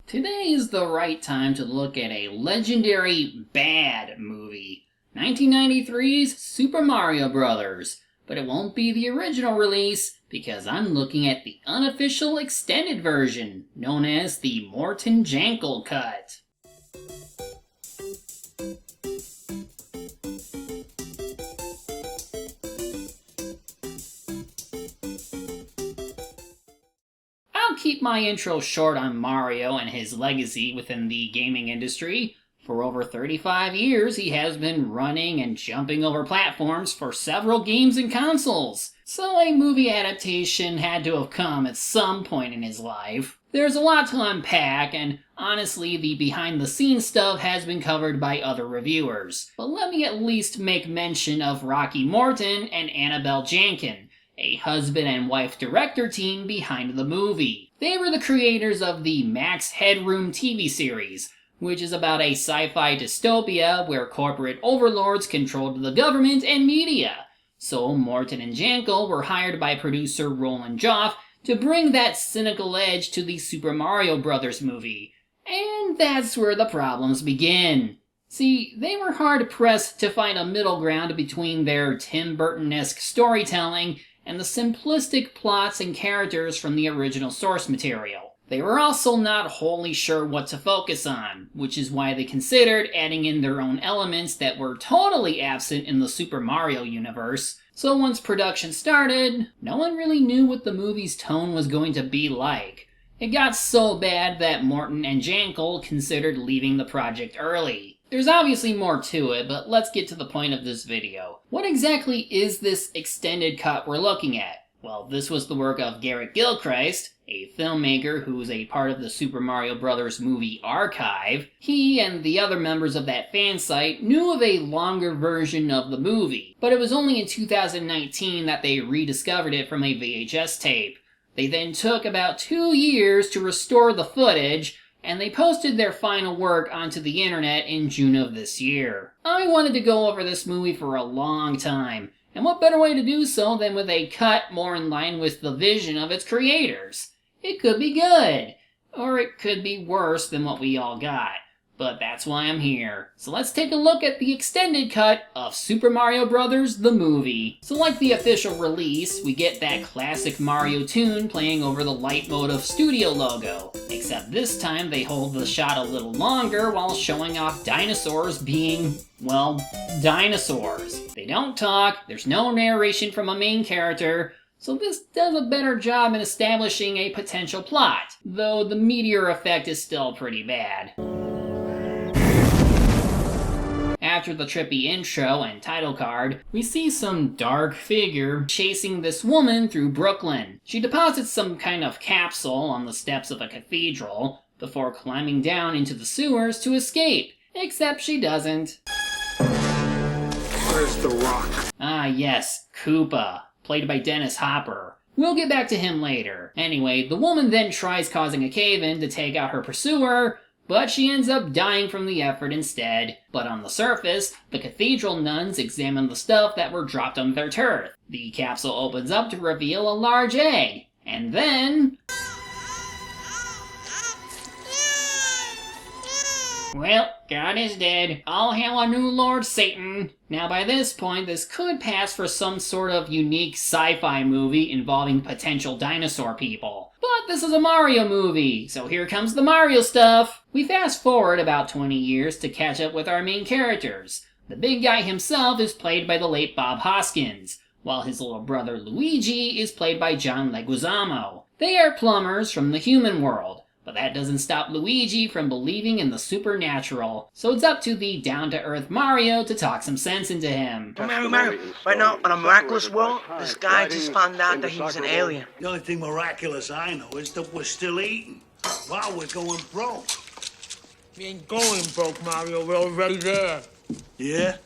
Today is the right time to look at a legendary bad movie, 1993's Super Mario Bros. But it won't be the original release because I'm looking at the unofficial extended version, known as the Morgan-Jankel cut. I'll keep my intro short on Mario and his legacy within the gaming industry. For over 35 years, he has been running and jumping over platforms for several games and consoles, so a movie adaptation had to have come at some point in his life. There's a lot to unpack, and honestly, the behind-the-scenes stuff has been covered by other reviewers. But let me at least make mention of Rocky Morton and Annabelle Janken, a husband and wife director team behind the movie. They were the creators of the Max Headroom TV series, which is about a sci-fi dystopia where corporate overlords controlled the government and media. So Morton and Jankel were hired by producer Roland Joff to bring that cynical edge to the Super Mario Bros. Movie. And that's where the problems begin. See, they were hard-pressed to find a middle ground between their Tim Burton-esque storytelling and the simplistic plots and characters from the original source material. They were also not wholly sure what to focus on, which is why they considered adding in their own elements that were totally absent in the Super Mario universe. So once production started, no one really knew what the movie's tone was going to be like. It got so bad that Morton and Jankel considered leaving the project early. There's obviously more to it, but let's get to the point of this video. What exactly is this extended cut we're looking at? Well, this was the work of Garrett Gilchrist, a filmmaker who's a part of the Super Mario Bros. Movie archive. He and the other members of that fan site knew of a longer version of the movie, but it was only in 2019 that they rediscovered it from a VHS tape. They then took about 2 years to restore the footage, and they posted their final work onto the internet in June of this year. I wanted to go over this movie for a long time, and what better way to do so than with a cut more in line with the vision of its creators? It could be good, or it could be worse than what we all got, but that's why I'm here. So let's take a look at the extended cut of Super Mario Bros. The movie. So like the official release, we get that classic Mario tune playing over the Leitmotiv Studio logo, except this time they hold the shot a little longer while showing off dinosaurs being, well, dinosaurs. They don't talk, there's no narration from a main character, so this does a better job in establishing a potential plot, though the meteor effect is still pretty bad. After the trippy intro and title card, we see some dark figure chasing this woman through Brooklyn. She deposits some kind of capsule on the steps of a cathedral before climbing down into the sewers to escape, except she doesn't. Where's the rock? Ah yes, Koopa, played by Dennis Hopper. We'll get back to him later. Anyway, the woman then tries causing a cave-in to take out her pursuer, but she ends up dying from the effort instead. But on the surface, the cathedral nuns examine the stuff that were dropped on their turf. The capsule opens up to reveal a large egg, and then... well, God is dead. All hail our new Lord Satan. Now by this point, this could pass for some sort of unique sci-fi movie involving potential dinosaur people. But this is a Mario movie, so here comes the Mario stuff. We fast forward about 20 years to catch up with our main characters. The big guy himself is played by the late Bob Hoskins, while his little brother Luigi is played by John Leguizamo. They are plumbers from the human world. But that doesn't stop Luigi from believing in the supernatural, so it's up to the down-to-earth Mario to talk some sense into him. Mario, right now, on a miraculous world, this guy just found out that he was an alien. The only thing miraculous I know is that we're still eating. Wow, we're going broke. We ain't going broke, Mario. We're already there. Yeah?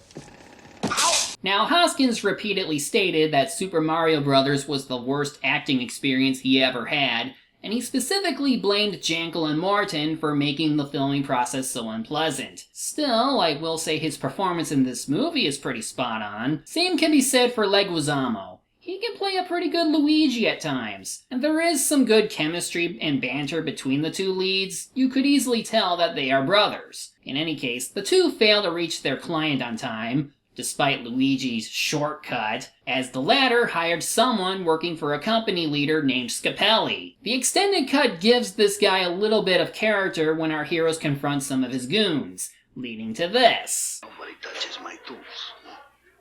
Now, Hoskins repeatedly stated that Super Mario Bros. Was the worst acting experience he ever had, and he specifically blamed Jankel and Morton for making the filming process so unpleasant. Still, I will say his performance in this movie is pretty spot on. Same can be said for Leguizamo. He can play a pretty good Luigi at times, and there is some good chemistry and banter between the two leads. You could easily tell that they are brothers. In any case, the two fail to reach their client on time, despite Luigi's shortcut, as the latter hired someone working for a company leader named Scapelli. The extended cut gives this guy a little bit of character when our heroes confront some of his goons, leading to this. Nobody touches my tools.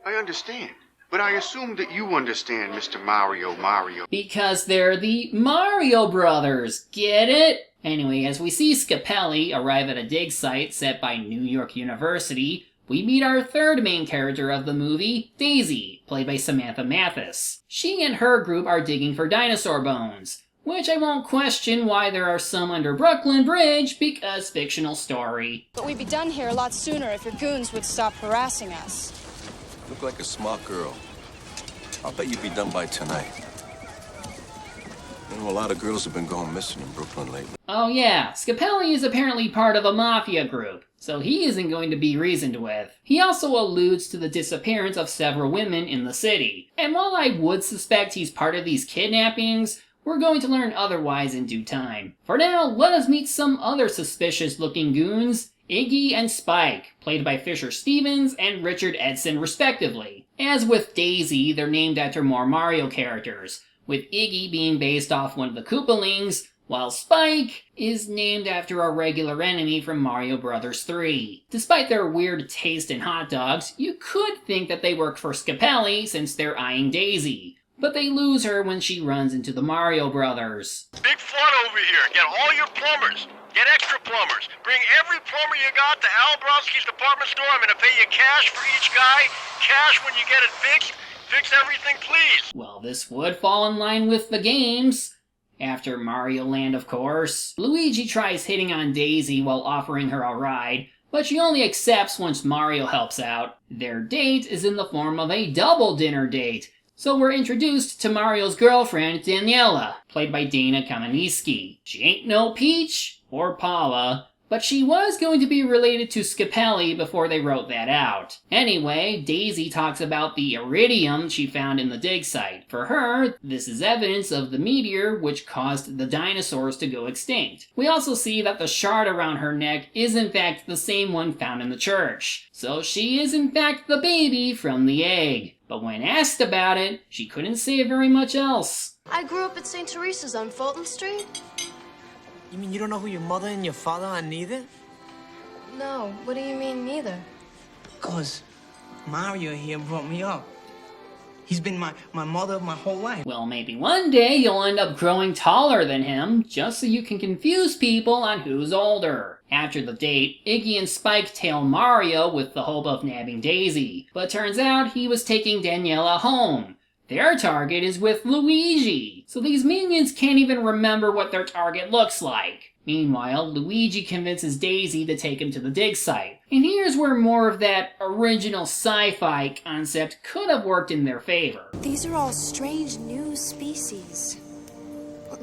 I understand. But I assume that you understand, Mr. Mario. Because they're the Mario Brothers, get it? Anyway, as we see Scapelli arrive at a dig site set by New York University, we meet our third main character of the movie, Daisy, played by Samantha Mathis. She and her group are digging for dinosaur bones, which I won't question why there are some under Brooklyn Bridge, because fictional story. But we'd be done here a lot sooner if your goons would stop harassing us. Look like a smart girl. I'll bet you'd be done by tonight. You know, a lot of girls have been going missing in Brooklyn lately. Oh yeah, Scapelli is apparently part of a mafia group, so he isn't going to be reasoned with. He also alludes to the disappearance of several women in the city, and while I would suspect he's part of these kidnappings, we're going to learn otherwise in due time. For now, let us meet some other suspicious-looking goons, Iggy and Spike, played by Fisher Stevens and Richard Edson respectively. As with Daisy, they're named after more Mario characters, with Iggy being based off one of the Koopalings, while Spike is named after a regular enemy from Mario Bros. 3. Despite their weird taste in hot dogs, you could think that they work for Scapelli since they're eyeing Daisy, but they lose her when she runs into the Mario Brothers. Big fun over here. Get all your plumbers. Get extra plumbers. Bring every plumber you got to Al Brodsky's department store. I'm gonna pay you cash for each guy. Cash when you get it fixed. Fix everything, please. Well, this would fall in line with the games. After Mario Land, of course. Luigi tries hitting on Daisy while offering her a ride, but she only accepts once Mario helps out. Their date is in the form of a double dinner date, so we're introduced to Mario's girlfriend, Daniela, played by Dana Kamenetsky. She ain't no Peach or Paula, but she was going to be related to Scapelli before they wrote that out. Anyway, Daisy talks about the iridium she found in the dig site. For her, this is evidence of the meteor which caused the dinosaurs to go extinct. We also see that the shard around her neck is in fact the same one found in the church. So she is in fact the baby from the egg. But when asked about it, she couldn't say very much else. I grew up at St. Teresa's on Fulton Street. You mean you don't know who your mother and your father are neither? No, what do you mean neither? Because Mario here brought me up. He's been my mother my whole life. Well, maybe one day you'll end up growing taller than him, just so you can confuse people on who's older. After the date, Iggy and Spike tail Mario with the hope of nabbing Daisy, but turns out he was taking Daniela home. Their target is with Luigi, so these minions can't even remember what their target looks like. Meanwhile, Luigi convinces Daisy to take him to the dig site, and here's where more of that original sci-fi concept could have worked in their favor. These are all strange new species.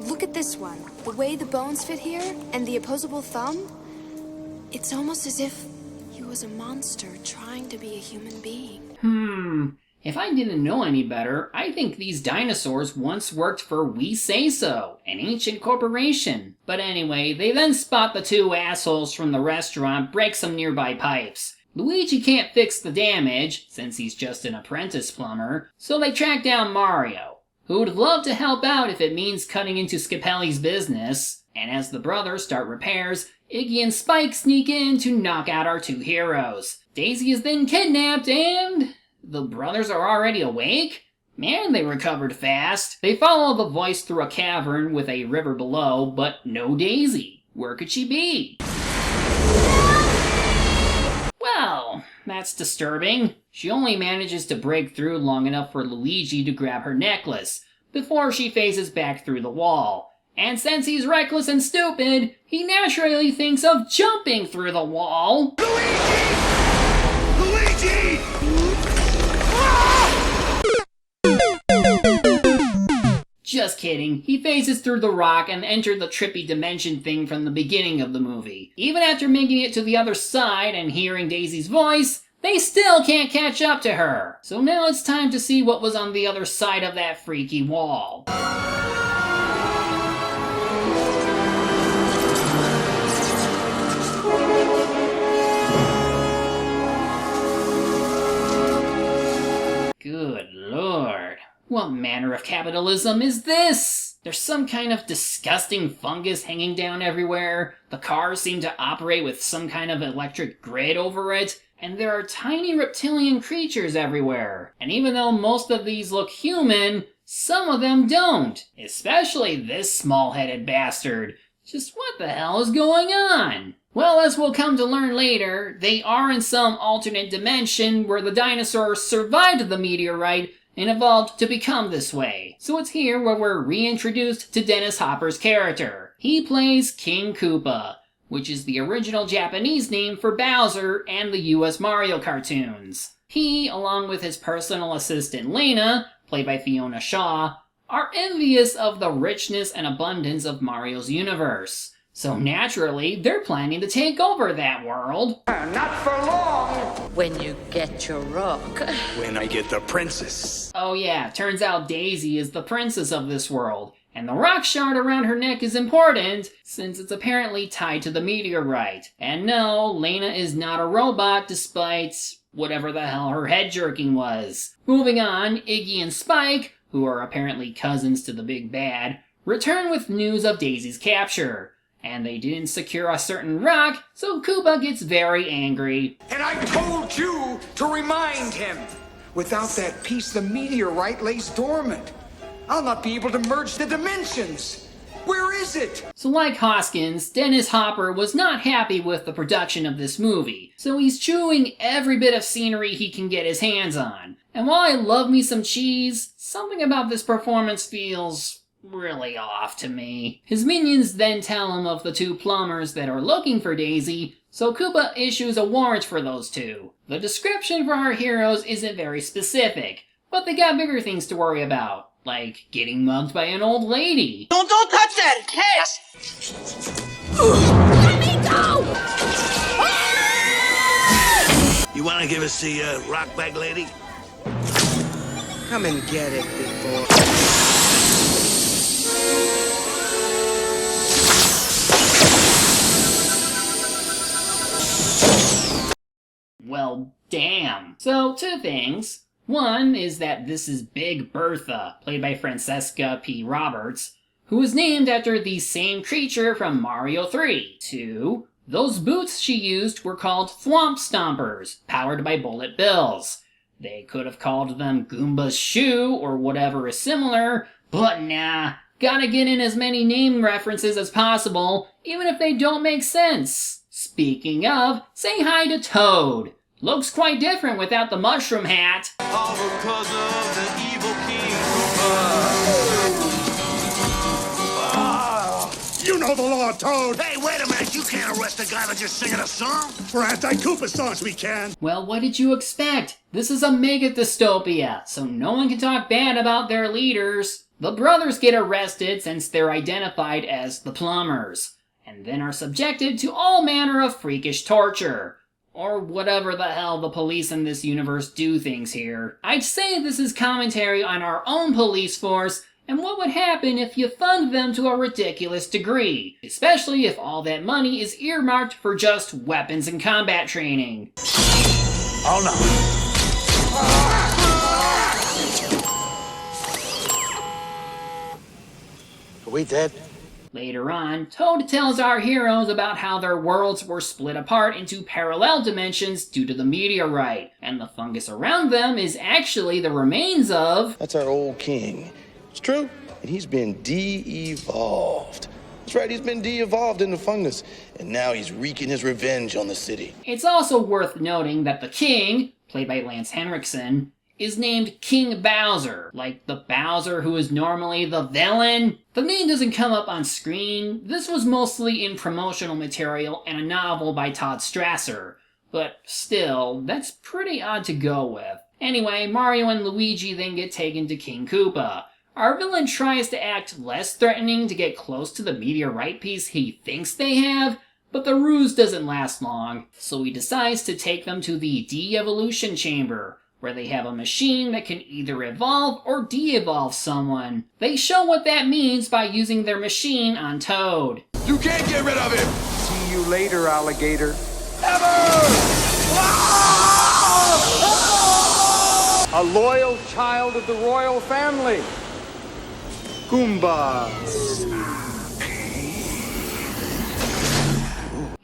Look at this one. The way the bones fit here, and the opposable thumb. It's almost as if he was a monster trying to be a human being. If I didn't know any better, I think these dinosaurs once worked for We Say So, an ancient corporation. But anyway, they then spot the two assholes from the restaurant break some nearby pipes. Luigi can't fix the damage, since he's just an apprentice plumber, so they track down Mario, who would love to help out if it means cutting into Scapelli's business. And as the brothers start repairs, Iggy and Spike sneak in to knock out our two heroes. Daisy is then kidnapped and the brothers are already awake? Man, they recovered fast. They follow the voice through a cavern with a river below, but no Daisy. Where could she be? Well, that's disturbing. She only manages to break through long enough for Luigi to grab her necklace, before she faces back through the wall. And since he's reckless and stupid, he naturally thinks of jumping through the wall. Luigi! Just kidding, he phases through the rock and enters the trippy dimension thing from the beginning of the movie. Even after making it to the other side and hearing Daisy's voice, they still can't catch up to her. So now it's time to see what was on the other side of that freaky wall. Good lord. What manner of capitalism is this? There's some kind of disgusting fungus hanging down everywhere, the cars seem to operate with some kind of electric grid over it, and there are tiny reptilian creatures everywhere. And even though most of these look human, some of them don't. Especially this small-headed bastard. Just what the hell is going on? Well, as we'll come to learn later, they are in some alternate dimension where the dinosaurs survived the meteorite and evolved to become this way. So it's here where we're reintroduced to Dennis Hopper's character. He plays King Koopa, which is the original Japanese name for Bowser and the US Mario cartoons. He, along with his personal assistant Lena, played by Fiona Shaw, are envious of the richness and abundance of Mario's universe. So naturally, they're planning to take over that world. Not for long! When you get your rock. When I get the princess. Oh yeah, turns out Daisy is the princess of this world, and the rock shard around her neck is important, since it's apparently tied to the meteorite. And no, Lena is not a robot, despite whatever the hell her head jerking was. Moving on, Iggy and Spike, who are apparently cousins to the big bad, return with news of Daisy's capture. And they didn't secure a certain rock, so Koopa gets very angry. And I told you to remind him! Without that piece, the meteorite lays dormant. I'll not be able to merge the dimensions! Where is it? So like Hoskins, Dennis Hopper was not happy with the production of this movie, so he's chewing every bit of scenery he can get his hands on. And while I love me some cheese, something about this performance feels really off to me. His minions then tell him of the two plumbers that are looking for Daisy, so Koopa issues a warrant for those two. The description for our heroes isn't very specific, but they got bigger things to worry about, like getting mugged by an old lady. Don't touch that! Cass! Let me go! You wanna give us the rock bag lady? Come and get it, big boy. Well, damn. So, two things. One is that this is Big Bertha, played by Francesca P. Roberts, who was named after the same creature from Mario 3. Two, those boots she used were called Thwomp Stompers, powered by bullet bills. They could have called them Goomba's Shoe or whatever is similar, but nah, gotta get in as many name references as possible, even if they don't make sense. Speaking of, say hi to Toad. Looks quite different without the mushroom hat. All because of the evil King Koopa. You know the law, Toad! Hey, wait a minute! You can't arrest a guy for just singing a song! For anti-Koopa songs, we can! Well, what did you expect? This is a mega dystopia, so no one can talk bad about their leaders. The brothers get arrested since they're identified as the plumbers, and then are subjected to all manner of freakish torture. Or whatever the hell the police in this universe do things here. I'd say this is commentary on our own police force and what would happen if you fund them to a ridiculous degree, especially if all that money is earmarked for just weapons and combat training. Oh no. Are we dead? Later on, Toad tells our heroes about how their worlds were split apart into parallel dimensions due to the meteorite, and the fungus around them is actually the remains of... That's our old king. It's true, and he's been de-evolved. That's right, he's been de-evolved into fungus, and now he's wreaking his revenge on the city. It's also worth noting that the king, played by Lance Henriksen, is named King Bowser, like the Bowser who is normally the villain. The name doesn't come up on screen. This was mostly in promotional material and a novel by Todd Strasser, but still, that's pretty odd to go with. Anyway, Mario and Luigi then get taken to King Koopa. Our villain tries to act less threatening to get close to the meteorite piece he thinks they have, But the ruse doesn't last long, so he decides to take them to the de-evolution chamber, where they have a machine that can either evolve or de-evolve someone. They show what that means by using their machine on Toad. You can't get rid of him! See you later, alligator. A loyal child of the royal family. Goombas.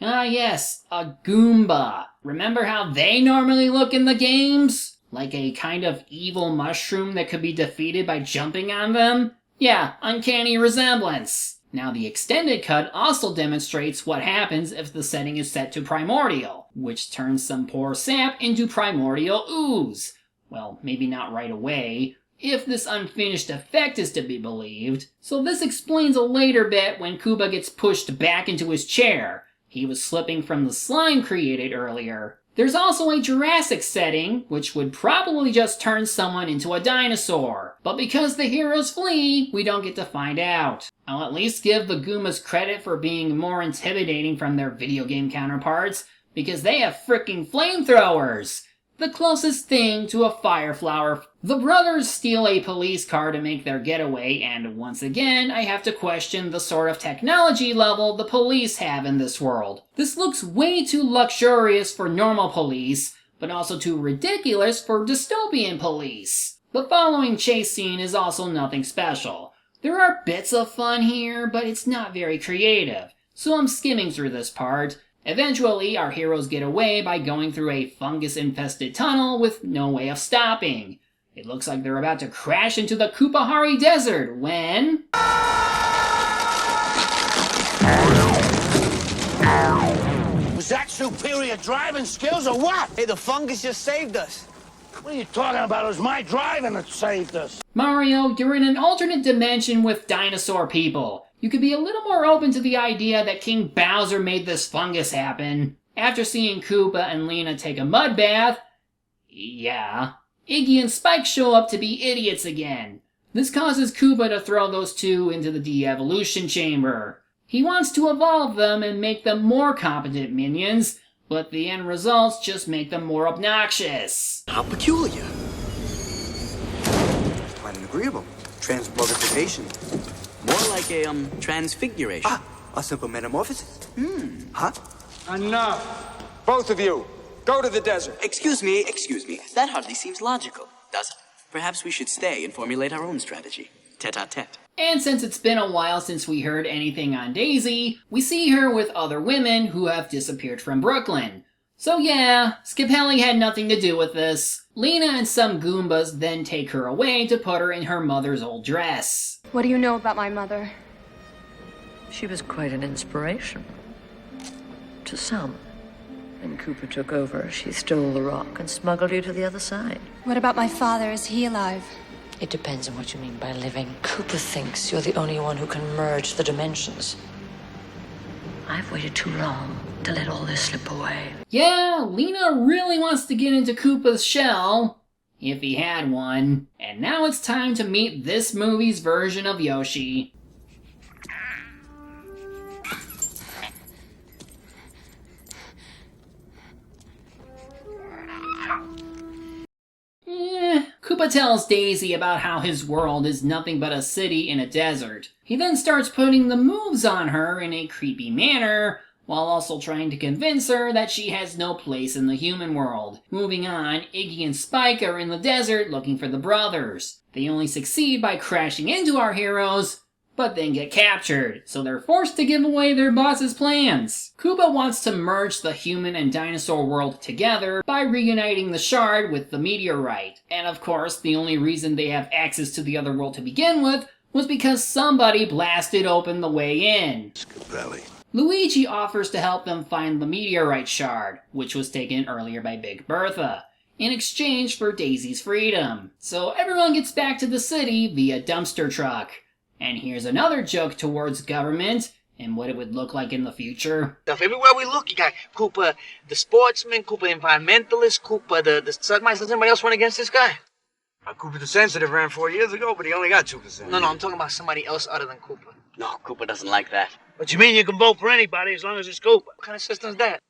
Ah yes, a Goomba. Remember how they normally look in the games? Like a kind of evil mushroom that could be defeated by jumping on them? Yeah, uncanny resemblance. Now the extended cut also demonstrates what happens if the setting is set to primordial, which turns some poor sap into primordial ooze. Well, maybe not right away, if this unfinished effect is to be believed. So this explains a later bit when Koopa gets pushed back into his chair. He was slipping from the slime created earlier. There's also a Jurassic setting, which would probably just turn someone into a dinosaur. But because the heroes flee, we don't get to find out. I'll at least give the Goombas credit for being more intimidating from their video game counterparts, because they have frickin' flamethrowers! The closest thing to a fire flower. The brothers steal a police car to make their getaway, and once again, I have to question the sort of technology level the police have in this world. This looks way too luxurious for normal police, but also too ridiculous for dystopian police. The following chase scene is also nothing special. There are bits of fun here, but it's not very creative, so I'm skimming through this part. Eventually, our heroes get away by going through a fungus-infested tunnel with no way of stopping. It looks like they're about to crash into the Koopahari Desert when... Was that superior driving skills or what? Hey, the fungus just saved us. What are you talking about? It was my driving that saved us. Mario, you're in an alternate dimension with dinosaur people. You could be a little more open to the idea that King Bowser made this fungus happen. After seeing Koopa and Lena take a mud bath, yeah, Iggy and Spike show up to be idiots again. This causes Koopa to throw those two into the de-evolution chamber. He wants to evolve them and make them more competent minions, but the end results just make them more obnoxious. How peculiar. Quite an agreeable. Transmogrification. More like a, transfiguration. Ah, a simple metamorphosis. Huh? Enough. Both of you, go to the desert. Excuse me. That hardly seems logical, does it? Perhaps we should stay and formulate our own strategy. Tete-a-tete. And since it's been a while since we heard anything on Daisy, we see her with other women who have disappeared from Brooklyn. So yeah, Scapelli had nothing to do with this. Lena and some Goombas then take her away to put her in her mother's old dress. What do you know about my mother? She was quite an inspiration. To some. When Cooper took over, she stole the rock and smuggled you to the other side. What about my father? Is he alive? It depends on what you mean by living. Cooper thinks you're the only one who can merge the dimensions. I've waited too long to let all this slip away. Yeah, Lena really wants to get into Koopa's shell, if he had one. And now it's time to meet this movie's version of Yoshi. Koopa tells Daisy about how his world is nothing but a city in a desert. He then starts putting the moves on her in a creepy manner, while also trying to convince her that she has no place in the human world. Moving on, Iggy and Spike are in the desert looking for the brothers. They only succeed by crashing into our heroes, but then get captured, so they're forced to give away their boss's plans. Koopa wants to merge the human and dinosaur world together by reuniting the shard with the meteorite. And of course, the only reason they have access to the other world to begin with was because somebody blasted open the way in. Scapelli. Luigi offers to help them find the meteorite shard, which was taken earlier by Big Bertha, in exchange for Daisy's freedom. So everyone gets back to the city via dumpster truck. And here's another joke towards government and what it would look like in the future. Everywhere we look, you got Koopa the sportsman, Koopa environmentalist, Koopa the somebody else run against this guy? Koopa the Sensitive ran 4 years ago, but he only got 2%. No, I'm talking about somebody else other than Koopa. No, Cooper doesn't like that. What you mean you can vote for anybody as long as it's Koopa? What kind of system is that?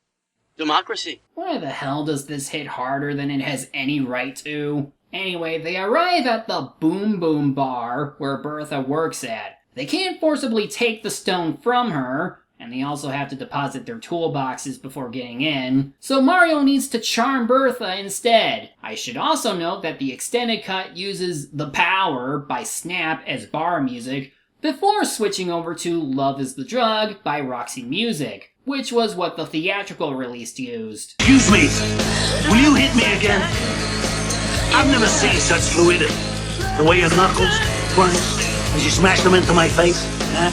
Democracy. Why the hell does this hit harder than it has any right to? Anyway, they arrive at the Boom Boom Bar where Bertha works at. They can't forcibly take the stone from her, and they also have to deposit their toolboxes before getting in, so Mario needs to charm Bertha instead. I should also note that the extended cut uses The Power by Snap as bar music, before switching over to Love is the Drug by Roxy Music, which was what the theatrical release used. Excuse me, will you hit me again? I've never seen such fluidity. The way your knuckles crunch as you smash them into my face, huh?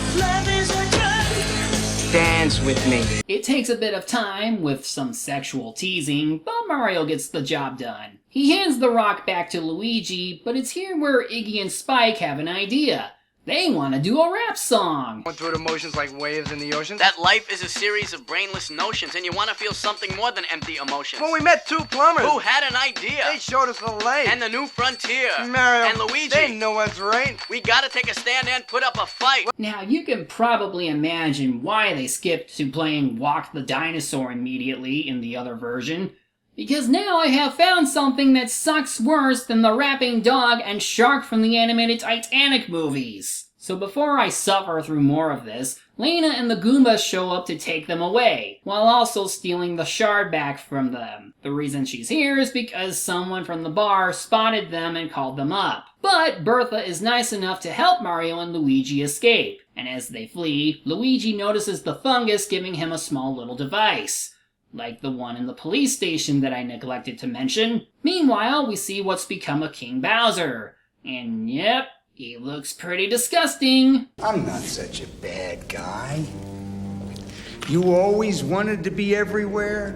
Dance with me. It takes a bit of time with some sexual teasing, but Mario gets the job done. He hands the rock back to Luigi, but it's here where Iggy and Spike have an idea. They want to do a rap song. Going through the motions like waves in the ocean? That life is a series of brainless notions, and you want to feel something more than empty emotions. When we met two plumbers who had an idea. They showed us the lake. And the new frontier. Mario and Luigi. They know what's right. We gotta take a stand and put up a fight. Now, you can probably imagine why they skipped to playing Walk the Dinosaur immediately in the other version. Because now I have found something that sucks worse than the rapping dog and shark from the animated Titanic movies. So before I suffer through more of this, Lena and the Goombas show up to take them away, while also stealing the shard back from them. The reason she's here is because someone from the bar spotted them and called them up. But Bertha is nice enough to help Mario and Luigi escape, and as they flee, Luigi notices the fungus giving him a small little device. Like the one in the police station that I neglected to mention. Meanwhile, we see what's become of King Bowser. And yep, he looks pretty disgusting. I'm not such a bad guy. You always wanted to be everywhere?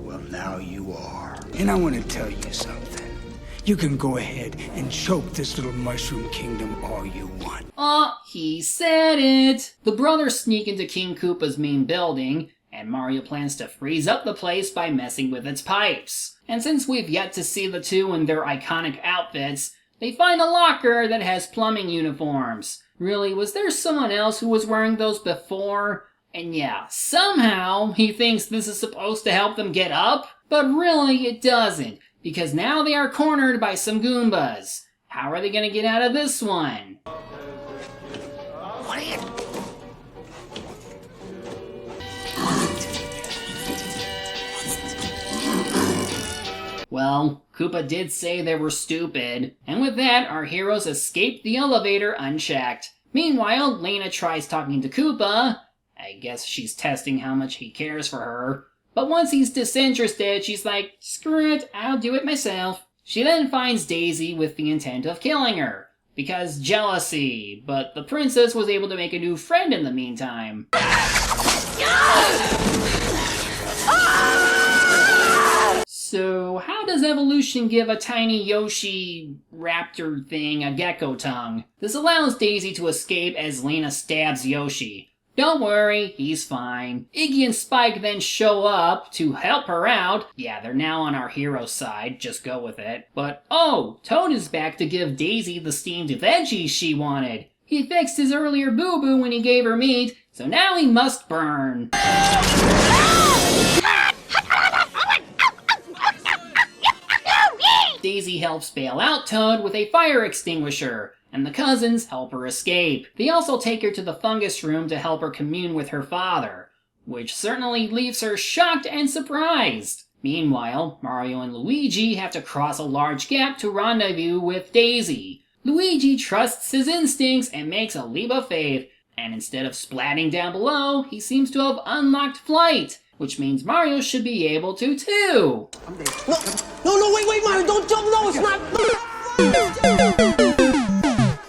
Well, now you are. And I want to tell you something. You can go ahead and choke this little mushroom kingdom all you want. He said it. The brothers sneak into King Koopa's main building, and Mario plans to freeze up the place by messing with its pipes. And since we've yet to see the two in their iconic outfits, they find a locker that has plumbing uniforms. Really, was there someone else who was wearing those before? And yeah, somehow he thinks this is supposed to help them get up, but really it doesn't, because now they are cornered by some Goombas. How are they gonna get out of this one? Well, Koopa did say they were stupid, and with that, our heroes escape the elevator unchecked. Meanwhile, Lena tries talking to Koopa. I guess she's testing how much he cares for her. But once he's disinterested, she's like, screw it, I'll do it myself. She then finds Daisy with the intent of killing her, because jealousy, but the princess was able to make a new friend in the meantime. So, how does evolution give a tiny Yoshi raptor thing a gecko tongue? This allows Daisy to escape as Lena stabs Yoshi. Don't worry, he's fine. Iggy and Spike then show up to help her out. Yeah, they're now on our hero's side, just go with it. But oh, Toad is back to give Daisy the steamed veggies she wanted. He fixed his earlier boo-boo when he gave her meat, so now he must burn. Daisy helps bail out Toad with a fire extinguisher, and the cousins help her escape. They also take her to the fungus room to help her commune with her father, which certainly leaves her shocked and surprised. Meanwhile, Mario and Luigi have to cross a large gap to rendezvous with Daisy. Luigi trusts his instincts and makes a leap of faith, and instead of splatting down below, he seems to have unlocked flight, which means Mario should be able to too. No, wait, Mario, don't jump, no, it's not.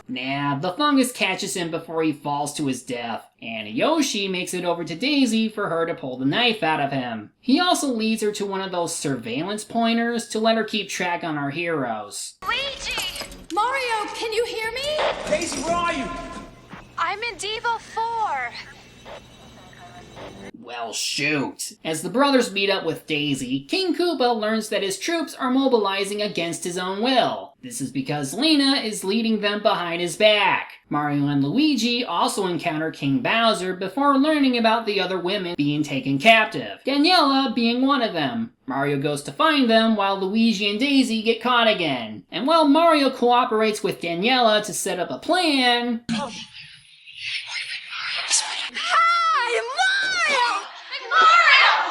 Nah, the fungus catches him before he falls to his death, and Yoshi makes it over to Daisy for her to pull the knife out of him. He also leads her to one of those surveillance pointers to let her keep track on our heroes. Luigi! Mario, can you hear me? Daisy, where are you? I'm in Devo 4. Well, shoot. As the brothers meet up with Daisy, King Koopa learns that his troops are mobilizing against his own will. This is because Lena is leading them behind his back. Mario and Luigi also encounter King Bowser before learning about the other women being taken captive, Daniela being one of them. Mario goes to find them while Luigi and Daisy get caught again. And while Mario cooperates with Daniela to set up a plan...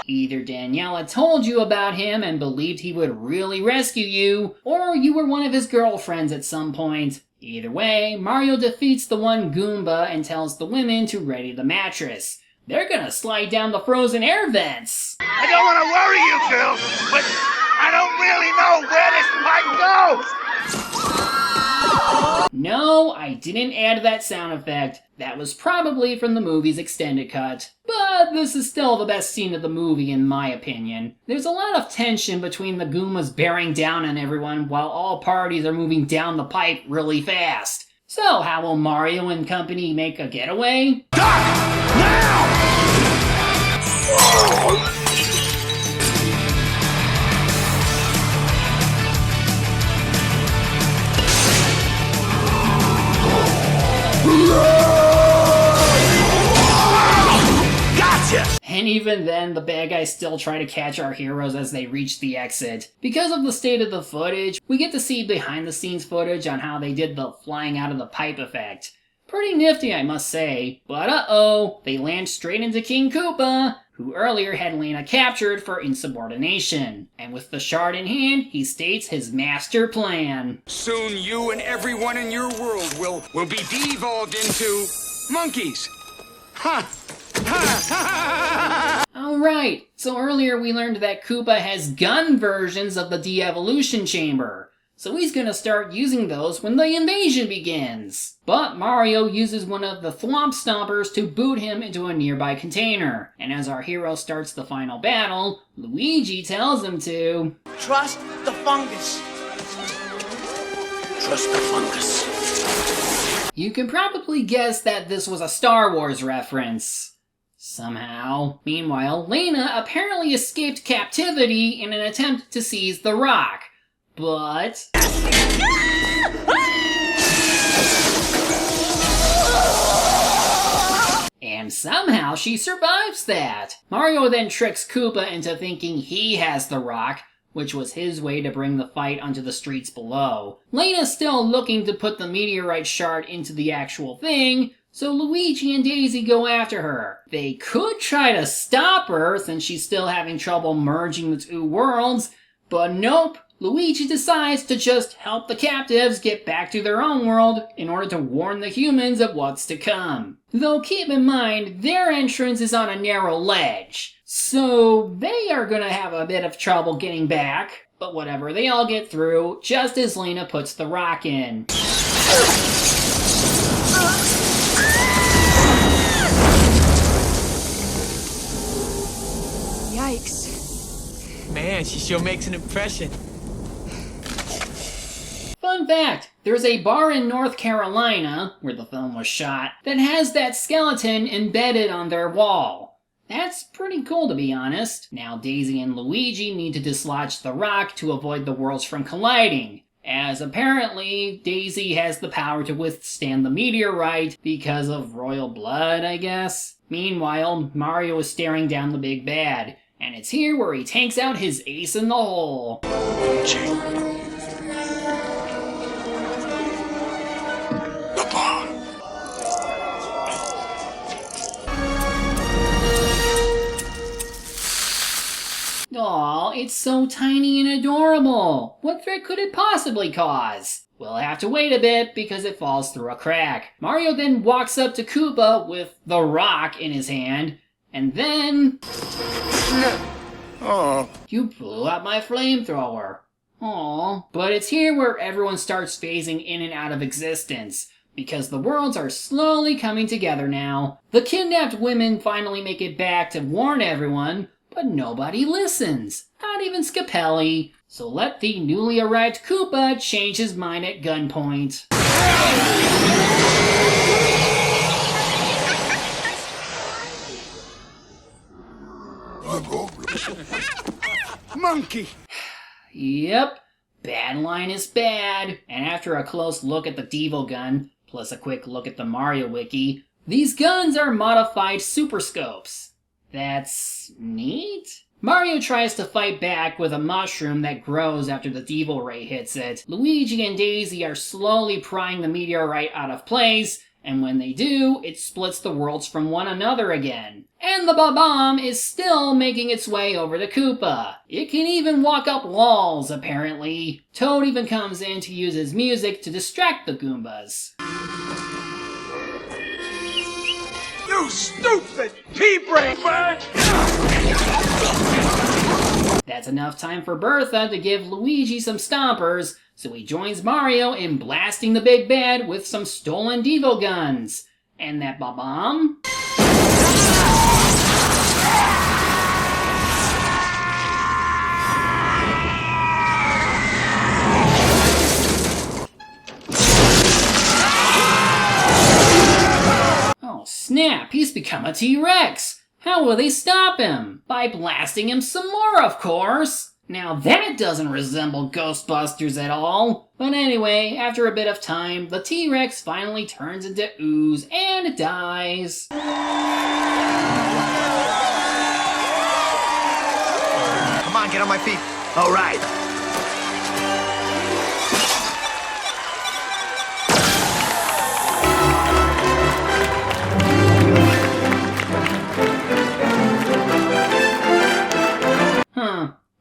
Either Daniela told you about him and believed he would really rescue you, or you were one of his girlfriends at some point. Either way, Mario defeats the one Goomba and tells the women to ready the mattress. They're gonna slide down the frozen air vents. I don't want to worry you, girl, but I don't really know where this might go. No, I didn't add that sound effect. That was probably from the movie's extended cut. But this is still the best scene of the movie in my opinion. There's a lot of tension between the Goombas bearing down on everyone while all parties are moving down the pipe really fast. So how will Mario and company make a getaway? And even then, the bad guys still try to catch our heroes as they reach the exit. Because of the state of the footage, we get to see behind the scenes footage on how they did the flying out of the pipe effect. Pretty nifty, I must say. But uh-oh, they land straight into King Koopa, who earlier had Lena captured for insubordination. And with the shard in hand, he states his master plan. Soon you and everyone in your world will be de-evolved into monkeys. Ha! Alright, so earlier we learned that Koopa has gun versions of the de-evolution chamber. So he's gonna start using those when the invasion begins. But Mario uses one of the Thwomp Stompers to boot him into a nearby container. And as our hero starts the final battle, Luigi tells him to... Trust the fungus. Trust the fungus. You can probably guess that this was a Star Wars reference. Somehow. Meanwhile, Lena apparently escaped captivity in an attempt to seize the rock. But... and somehow she survives that. Mario then tricks Koopa into thinking he has the rock, which was his way to bring the fight onto the streets below. Lena's still looking to put the meteorite shard into the actual thing, so Luigi and Daisy go after her. They could try to stop her since she's still having trouble merging the two worlds, but nope. Luigi decides to just help the captives get back to their own world in order to warn the humans of what's to come. Though keep in mind, their entrance is on a narrow ledge, so they are gonna have a bit of trouble getting back. But whatever, they all get through, just as Lena puts the rock in. Yikes. Man, she sure makes an impression. Fun fact, there's a bar in North Carolina, where the film was shot, that has that skeleton embedded on their wall. That's pretty cool to be honest. Now Daisy and Luigi need to dislodge the rock to avoid the worlds from colliding, as apparently Daisy has the power to withstand the meteorite because of royal blood, I guess. Meanwhile, Mario is staring down the big bad, and it's here where he takes out his ace in the hole. Aw, it's so tiny and adorable. What threat could it possibly cause? We'll have to wait a bit because it falls through a crack. Mario then walks up to Koopa with the rock in his hand, and then... Oh. You blew up my flamethrower. Aw. But it's here where everyone starts phasing in and out of existence, because the worlds are slowly coming together now. The kidnapped women finally make it back to warn everyone, but nobody listens, not even Scapelli. So let the newly arrived Koopa change his mind at gunpoint. Monkey! Yep, bad line is bad. And after a close look at the Devo gun, plus a quick look at the Mario wiki, these guns are modified super scopes. That's neat? Mario tries to fight back with a mushroom that grows after the Devo ray hits it. Luigi and Daisy are slowly prying the meteorite out of place, and when they do, it splits the worlds from one another again. And the bomb is still making its way over the Koopa. It can even walk up walls, apparently. Toad even comes in to use his music to distract the Goombas. You stupid pea-brain bird! That's enough time for Bertha to give Luigi some stompers, so he joins Mario in blasting the big bad with some stolen Devo guns. And that bomb? Oh snap, he's become a T-Rex! How will they stop him? By blasting him some more, of course! Now that doesn't resemble Ghostbusters at all. But anyway, after a bit of time, the T-Rex finally turns into ooze and dies. Come on, get on my feet. All right.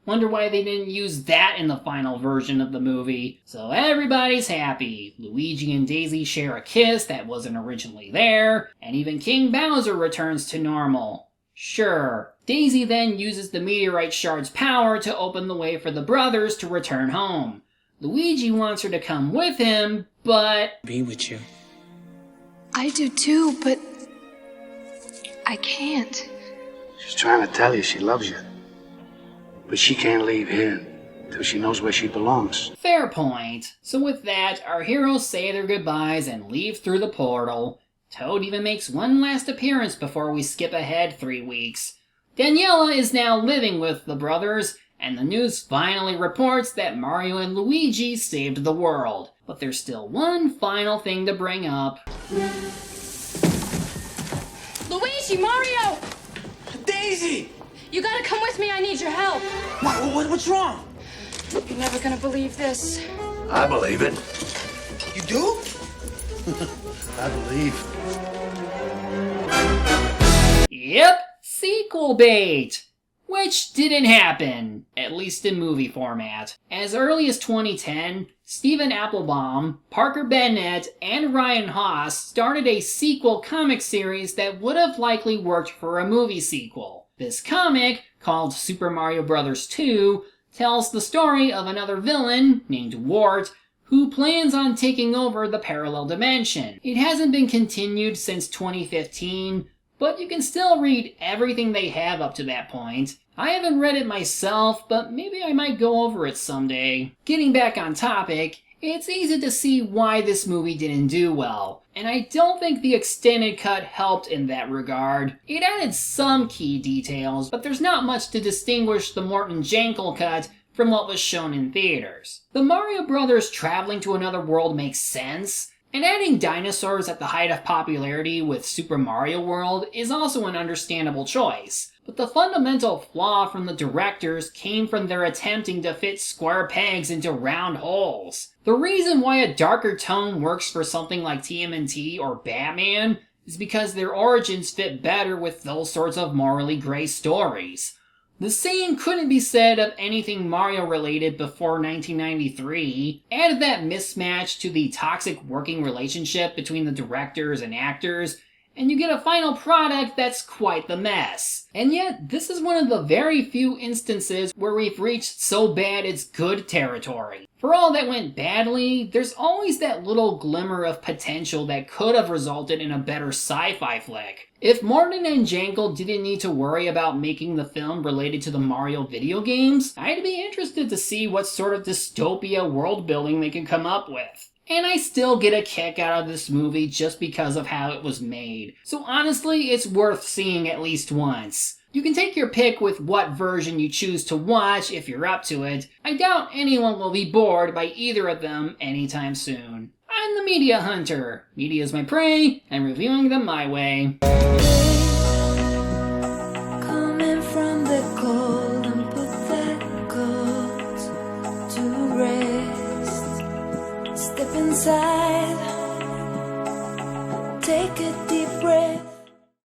Wonder why they didn't use that in the final version of the movie. So everybody's happy. Luigi and Daisy share a kiss that wasn't originally there, and even King Bowser returns to normal. Sure, Daisy then uses the meteorite shard's power to open the way for the brothers to return home. Luigi wants her to come with him, but... Be with you. I do too, but I can't. She's trying to tell you she loves you. But she can't leave here till she knows where she belongs. Fair point. So with that, our heroes say their goodbyes and leave through the portal. Toad even makes one last appearance before we skip ahead 3 weeks. Daniela is now living with the brothers, and the news finally reports that Mario and Luigi saved the world. But there's still one final thing to bring up. Luigi, Mario! Daisy! You gotta come with me, I need your help. What's wrong? You're never gonna believe this. I believe it. You do? I believe. Yep, sequel bait! Which didn't happen, at least in movie format. As early as 2010, Stephen Applebaum, Parker Bennett, and Ryan Haas started a sequel comic series that would have likely worked for a movie sequel. This comic, called Super Mario Bros. 2, tells the story of another villain, named Wart, who plans on taking over the parallel dimension. It hasn't been continued since 2015, but you can still read everything they have up to that point. I haven't read it myself, but maybe I might go over it someday. Getting back on topic, it's easy to see why this movie didn't do well, and I don't think the extended cut helped in that regard. It added some key details, but there's not much to distinguish the Morgan-Jankel cut from what was shown in theaters. The Mario Brothers traveling to another world makes sense, and adding dinosaurs at the height of popularity with Super Mario World is also an understandable choice. But the fundamental flaw from the directors came from their attempting to fit square pegs into round holes. The reason why a darker tone works for something like TMNT or Batman is because their origins fit better with those sorts of morally gray stories. The same couldn't be said of anything Mario related before 1993. Add that mismatch to the toxic working relationship between the directors and actors, and you get a final product that's quite the mess. And yet, this is one of the very few instances where we've reached so bad it's good territory. For all that went badly, there's always that little glimmer of potential that could have resulted in a better sci-fi flick. If Morgan-Jankel didn't need to worry about making the film related to the Mario video games, I'd be interested to see what sort of dystopia world building they can come up with. and I still get a kick out of this movie just because of how it was made. So honestly, it's worth seeing at least once. You can take your pick with what version you choose to watch if you're up to it. I doubt anyone will be bored by either of them anytime soon. I'm the Media Hunter. Media is my prey, and reviewing them my way.